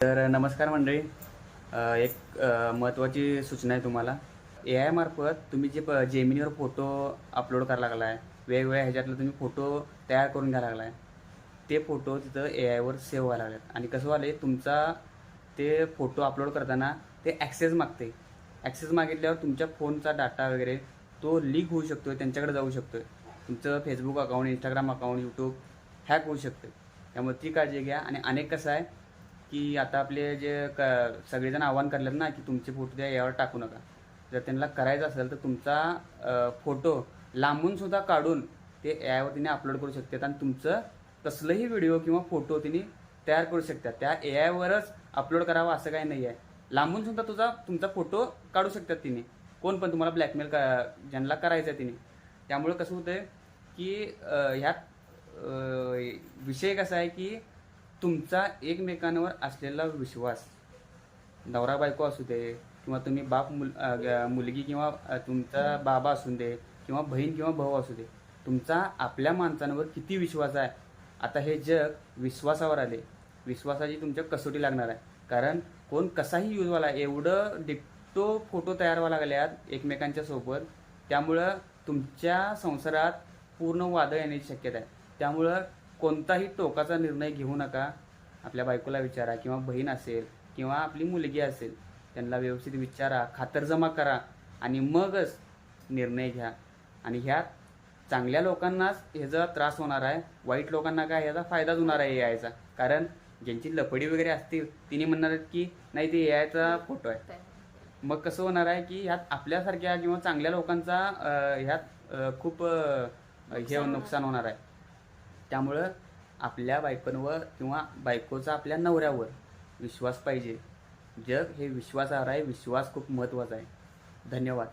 तर नमस्कार मंडळी. एक महत्त्वाची सूचना आहे तुम्हाला. ए आय मार्फत तुम्ही जे जेमिनीवर फोटो अपलोड करायला लागला आहे, वेगवेगळ्या ह्याच्यातलं तुम्ही फोटो तयार करून घ्यायला लागला आहे, ते फोटो तिथं ए आयवर सेव्ह व्हायला लागलेत. आणि कसं व्हायला आहे, तुमचा ते फोटो अपलोड करताना ते ॲक्सेस मागते. ॲक्सेस मागितल्यावर तुमच्या फोनचा डाटा वगैरे तो लीक होऊ शकतो, त्यांच्याकडे जाऊ शकतो. तुमचं Facebook account, Instagram account, YouTube hack होऊ शकते. त्यामुळे ती काळजी घ्या. आणि अनेक कसं आहे की आता आपले जे सगळेजण आव्हान करलेत ना की तुमचे फोटो त्या यावर टाकू नका. जर त्यांना करायचं असेल तर तुमचा फोटो लांबून सुद्धा काढून ते ए आयवर तिने अपलोड करू शकतात आणि तुमचं कसलंही व्हिडिओ किंवा फोटो तिने तयार करू शकतात. त्या ए आयवरच अपलोड करावा असं काही नाही आहे. लांबून सुद्धा तुमचा फोटो काढू शकतात तिने. कोण पण तुम्हाला ब्लॅकमेल ज्यांना करायचं आहे तिने. त्यामुळे कसं होतं आहे की ह्यात विषय कसा आहे की तुमचा एकमेकांवर असलेला विश्वास, नवरा बायको असू दे किंवा तुम्ही मुलगी किंवा तुमचा बाबा असू दे किंवा बहीण किंवा भाऊ असू दे, तुमचा आपल्या माणसांवर किती विश्वास आहे. आता हे जग विश्वासावर आले. विश्वासाची तुमच्या कसोटी लागणार आहे. कारण कोण कसाही यूजवाला एवढं डिक्टो फोटो तयार व्हायला लागल्यात एकमेकांच्या सोबत. त्यामुळं तुमच्या संसारात पूर्ण वादळ येण्याची शक्यता आहे. त्यामुळं कोणताही टोकाचा निर्णय घेऊ नका. आपल्या बायकोला विचारा किंवा बहीण असेल किंवा आपली मुलगी असेल, त्यांना व्यवस्थित विचारा, खातरजमा करा आणि मगच निर्णय घ्या. आणि ह्यात चांगल्या लोकांनाच ह्याचा त्रास होणार आहे, वाईट लोकांना काय ह्याचा फायदाच होणार आहे ए आयचा. कारण ज्यांची लफडी वगैरे असतील तिने म्हणणार आहेत की नाही ते ए आयचा फोटो आहे. मग कसं होणार आहे की ह्यात आपल्यासारख्या किंवा चांगल्या लोकांचा ह्यात खूप हे नुकसान होणार आहे. त्यामुळं आपल्या बायकोंवर किंवा बायकोचा आपल्या नवऱ्यावर विश्वास पाहिजे. जग हे विश्वासावर आहे. विश्वास खूप महत्त्वाचा आहे. धन्यवाद.